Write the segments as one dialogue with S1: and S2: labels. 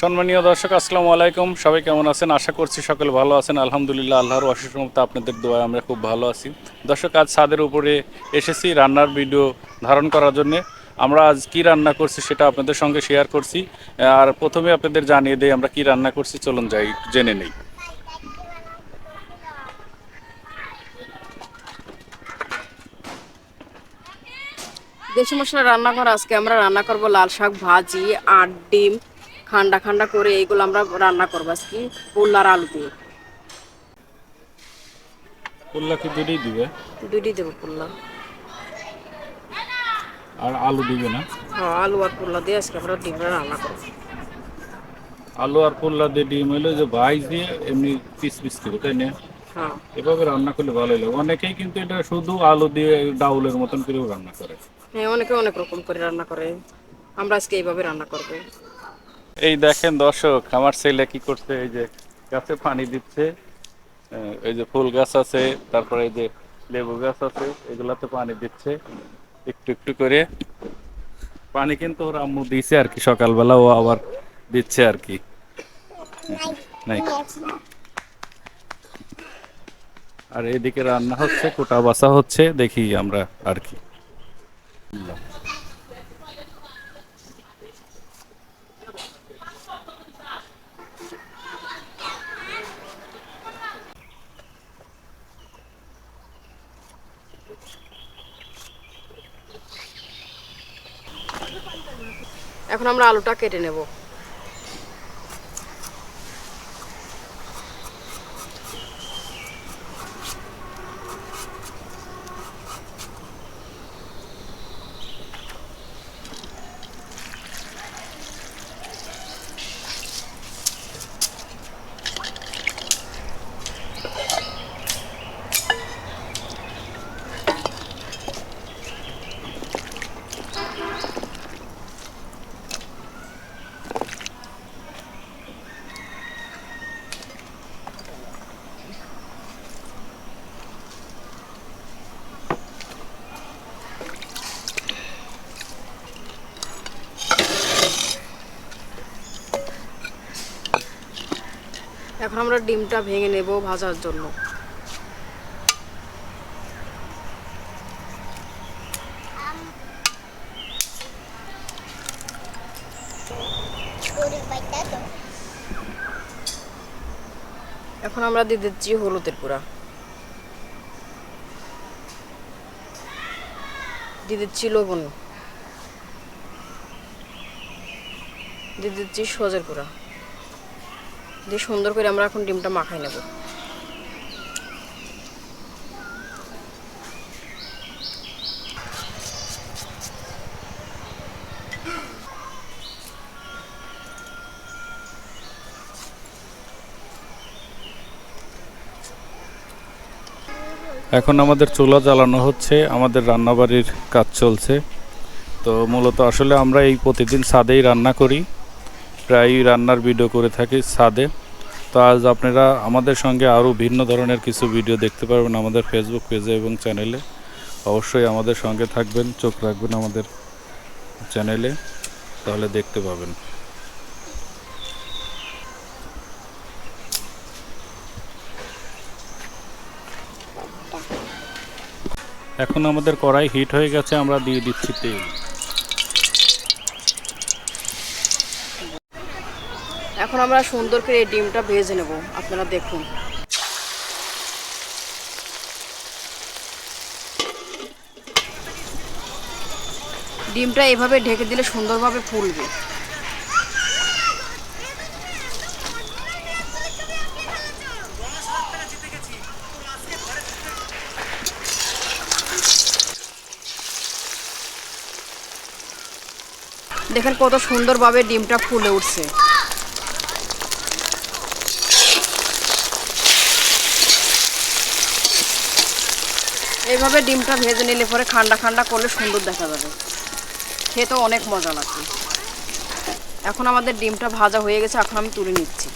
S1: সম্মানীয় দর্শক আসসালামু আলাইকুম। সবাই কেমন আছেন? আশা করছি সকলে ভালো আছেন। আলহামদুলিল্লাহ, আল্লাহর অশেষ রহমতে আপনাদের দোয়ায় আমরা খুব ভালো আছি। দর্শক, আজ ছাদের উপরে এসেছি রান্নার ভিডিও ধারণ করার জন্য। আমরা আজ কি রান্না করছি সেটা আপনাদের সঙ্গে শেয়ার করছি। আর প্রথমে আপনাদের জানিয়ে দেই আমরা কি রান্না করছি, চলুন যাই জেনে নেই।
S2: দেশি মশলা রান্না করা আজকে আমরা রান্না করব লাল শাক ভাজি আর ডিম খান্ডা খান্ডা করে এইগুলো আমরা রান্না করবো আজকে পোলার আলু দিয়ে।
S1: পোল্লা কি দুটোই দিবে?
S2: দুইটি দেবো পোলা।
S1: আর আলু দিবে না?
S2: হ্যাঁ, আলু আর পোলা দিয়ে আজকে আমরা ডিমটা রান্না করবো।
S1: আলু আর পোল্লা দিয়ে ডিম হইলো যে ভাই দিয়ে এমনি পিস পিস করে, তাই না?
S2: হ্যাঁ
S1: এভাবে রান্না করলে ভালোই লাগে। অনেকেই কিন্তু এটা শুধু আলু দিয়ে ডাউলের মতন করেও রান্না করে।
S2: হ্যাঁ, অনেকে অনেক রকম করে রান্না করে, আমরা আজকে এইভাবে রান্না করবো।
S1: এই দেখেন দর্শক, আমার ছেলে কি করছে, এই যে গাছে পানি দিচ্ছে। এই যে ফুল গাছ আছে, তারপরে এই যে লেবু গাছ আছে, এগুলাতে পানি দিচ্ছে একটু একটু করে। পানি কিন্তু ওর আম্মু দিছে আর কি, সকালবেলা ও আবার দিচ্ছে আর কি। নাই। আর এদিকে রান্না হচ্ছে, কোটা বাছা হচ্ছে, দেখি আমরা আর কি।
S2: এখন আমরা আলুটা কেটে নেব। এখন আমরা ডিমটা ভেঙে নেব ভাজার জন্য। এখন আমরা দিয়ে দিচ্ছি হলুদের গুঁড়া, দিয়ে দিচ্ছি লবণ, দিয়ে দিচ্ছি সজের গুঁড়া, দিয়ে সুন্দর করে আমরা এখন ডিমটা মাখাই নেব।
S1: এখন আমাদের চুলা জ্বালানো হচ্ছে, আমাদের রান্নাবাড়ির কাজ চলছে। তো মূলত আসলে আমরা এই প্রতিদিন ছাদেই রান্না করি, প্রায়ই রান্নার ভিডিও করে থাকি ছাদে। তো আজ আপনারা আমাদের সঙ্গে আরও ভিন্ন ধরনের কিছু ভিডিও দেখতে পারবেন আমাদের ফেসবুক পেজে এবং চ্যানেলে। অবশ্যই আমাদের সঙ্গে থাকবেন, চোখ রাখবেন আমাদের চ্যানেলে, তাহলে দেখতে পাবেন। এখন আমাদের কড়াই হিট হয়ে গেছে, আমরা দিয়ে দিচ্ছি তেল।
S2: এখন আমরা সুন্দর করে এই ডিমটা ভেজে নেব, আপনারা দেখুন। ডিমটা এভাবে ঢেকে দিলে সুন্দরভাবে ফুলবে। দেখেন কত সুন্দরভাবে ডিমটা ফুলে উঠছে। এইভাবে ডিমটা ভেজে নিলে পরে ঠান্ডা ঠান্ডা করলে সুন্দর দেখা যাবে, খেতেও অনেক মজা লাগবে। এখন আমাদের ডিমটা ভাজা হয়ে গেছে, এখন আমি তুলে নিচ্ছি।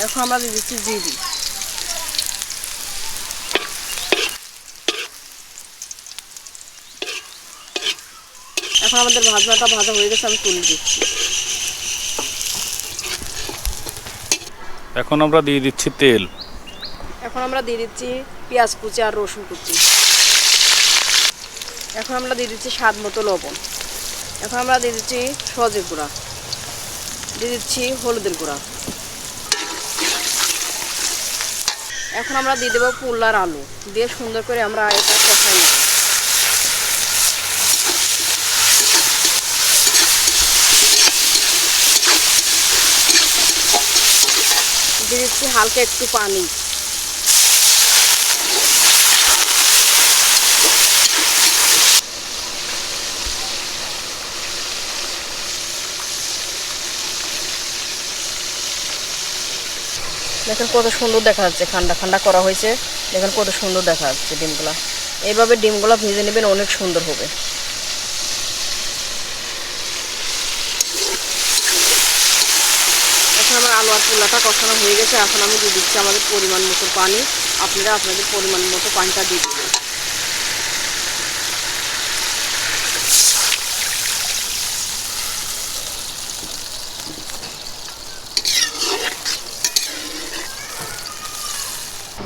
S2: এখন আমরা দিয়ে দিচ্ছি জিরি। এখন আমাদের ভাজনাটা ভাজা হয়ে গেছে, আমি তুলে দিচ্ছি।
S1: এখন আমরা দিয়ে দিচ্ছি তেল।
S2: এখন আমরা দিয়ে দিচ্ছি পেঁয়াজ কুচি আর রসুন কুচি। এখন আমরা দিয়ে দিচ্ছি স্বাদ মতো লবণ। এখন আমরা দিয়ে দিচ্ছি সজের গুঁড়া, দিয়ে দিচ্ছি হলুদের গুঁড়া। এখন আমরা দিয়ে দেবো পুলার আলু, দিয়ে সুন্দর করে আমরা এটা কষাই নেব। দিয়ে দিচ্ছি হালকা একটু পানি। দেখেন কত সুন্দর দেখা যাচ্ছে, ঠান্ডা ঠান্ডা করা হয়েছে। দেখেন কত সুন্দর দেখা যাচ্ছে ডিমগুলা। এইভাবে ডিমগুলা ভেজে নেবেন, অনেক সুন্দর হবে। এখন আমার আলু আর পোলাটা কষানো হয়ে গেছে। এখন আমি দিয়ে দিচ্ছি আমাদের পরিমাণ মতো পানি। আপনারা আপনাদের পরিমাণ মতো পানিটা দিয়ে দিবেন।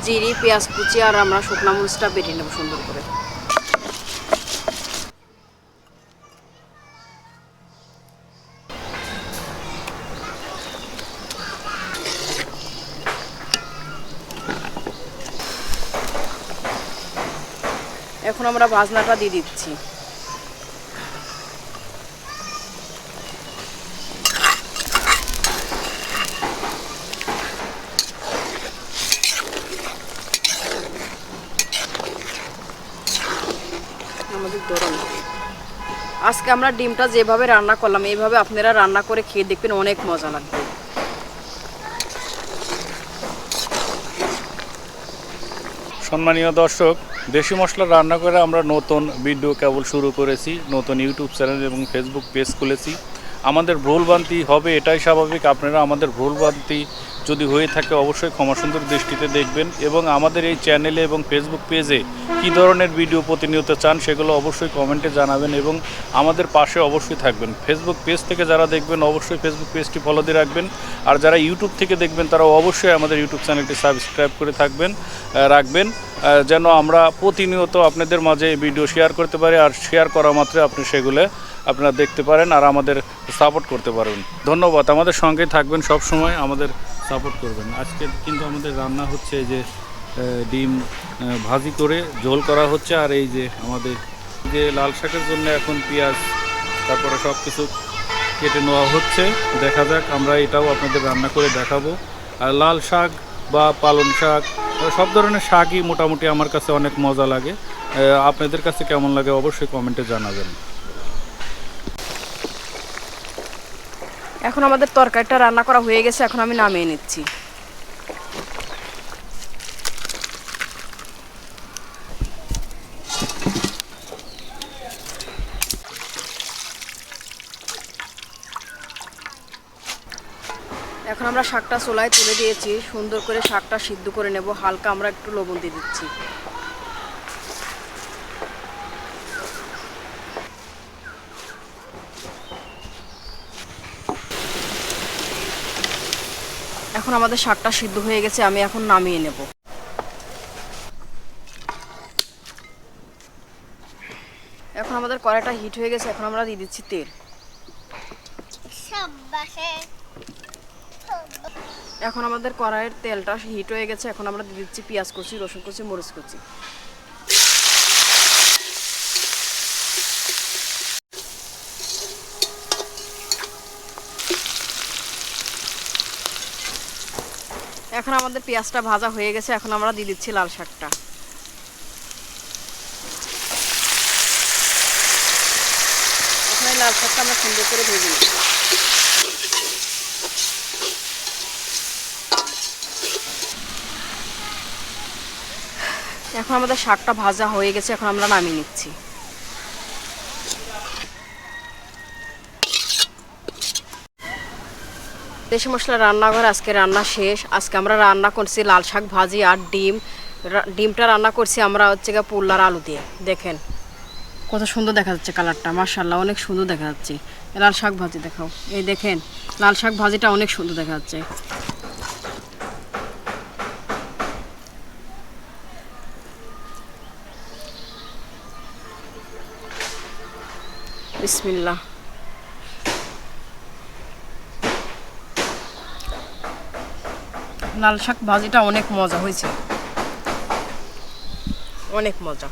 S2: জিরি, পেঁয়াজ কুচি আর আমরা শুকনা মরিচটা বেটে নেব সুন্দর করে। এখন আমরা ভাজনাটা দিয়ে দিচ্ছি। আমাদের গরম আজকে আমরা ডিমটা যেভাবে রান্না করলাম, এইভাবে আপনারা রান্না করে খেয়ে দেখবেন, অনেক মজা লাগবে।
S1: সম্মানীয় দর্শক, দেশি মশলা রান্না করে আমরা নতুন ভিডিও কেবল শুরু করেছি, নতুন ইউটিউব চ্যানেল এবং ফেসবুক পেজ খুলেছি। আমাদের ভুলভ্রান্তি হবে, এটাই স্বাভাবিক। আপনারা আমাদের ভুলভ্রান্তি যদি হয়ে থাকে অবশ্যই ক্ষমাসুন্দর দৃষ্টিতে দেখবেন, এবং আমাদের এই চ্যানেলে এবং ফেসবুক পেজে কী ধরনের ভিডিও প্রতিনিয়ত চান সেগুলো অবশ্যই কমেন্টে জানাবেন, এবং আমাদের পাশে অবশ্যই থাকবেন। ফেসবুক পেজ থেকে যারা দেখবেন অবশ্যই ফেসবুক পেজটি ফলো দিয়ে রাখবেন, আর যারা ইউটিউব থেকে দেখবেন তারা অবশ্যই আমাদের ইউটিউব চ্যানেলটি সাবস্ক্রাইব করে রাখবেন, যেন আমরা প্রতিনিয়ত আপনাদের মাঝে ভিডিও শেয়ার করতে পারি, আর শেয়ার করা মাত্রই আপনি সেগুলো আপনারা দেখতে পারেন আর আমাদের সাপোর্ট করতে পারবেন। ধন্যবাদ, আমাদের সঙ্গেই থাকবেন, সব সময় আমাদের সাপোর্ট করবেন। আজকে কিন্তু আমাদের রান্না হচ্ছে যে ডিম ভাজি করে ঝোল করা হচ্ছে, আর এই যে আমাদের যে লাল শাকের জন্য এখন পেঁয়াজ তারপরে সব কিছু কেটে নেওয়া হচ্ছে। দেখা যাক, আমরা এটাও আপনাদের রান্না করে দেখাবো। আর লাল শাক বা পালং শাক, সব ধরনের শাকই মোটামুটি আমার কাছে অনেক মজা লাগে। আপনাদের কাছে কেমন লাগে অবশ্যই কমেন্টে জানাবেন।
S2: এখন আমাদের তরকারিটা রান্না করা হয়ে গেছে, এখন আমি নামিয়ে নিচ্ছি। এখন আমরা শাকটা চুলায় তুলে দিয়েছি, সুন্দর করে শাকটা সিদ্ধ করে নেব। হালকা আমরা একটু লবণ দিয়ে দিচ্ছি। এখন আমাদের শাকটা সিদ্ধ হয়ে গেছে, আমি এখন নামিয়ে নেব। এখন আমাদের কড়াইটা হিট হয়ে গেছে, এখন আমরা দিয়ে দিচ্ছি তেল। এখন আমাদের কড়াইয়ের তেলটা হিট হয়ে গেছে, এখন আমরা দিয়ে দিচ্ছি পেঁয়াজ কুচি, রসুন কুচি, মরিচ কুচি। এখন আমাদের পেঁয়াজটা ভাজা হয়ে গেছে, এখন আমরা দিয়ে দিচ্ছি লাল শাকটা। এখানে লাল শাকটা আমরা সুন্দর করে ভেজে নিই। এখন আমাদের শাকটা ভাজা হয়ে গেছে, এখন আমরা নামিয়ে নিচ্ছি। দেশি মশলা রান্নাঘর আজকে রান্না শেষ। আজকে আমরা রান্না করছি লাল শাক ভাজি আর ডিম। ডিমটা রান্না করছি আমরা হচ্ছে গিয়ে পোলার আলু দিয়ে। দেখেন কত সুন্দর দেখা যাচ্ছে কালারটা, মাশাআল্লাহ অনেক সুন্দর দেখা যাচ্ছে। লাল শাক ভাজি দেখাও, এই দেখেন লাল শাক ভাজিটা অনেক সুন্দর দেখা যাচ্ছে। বিসমিল্লাহ। লাল শাক ভাজিটা অনেক মজা হয়েছে, অনেক মজা।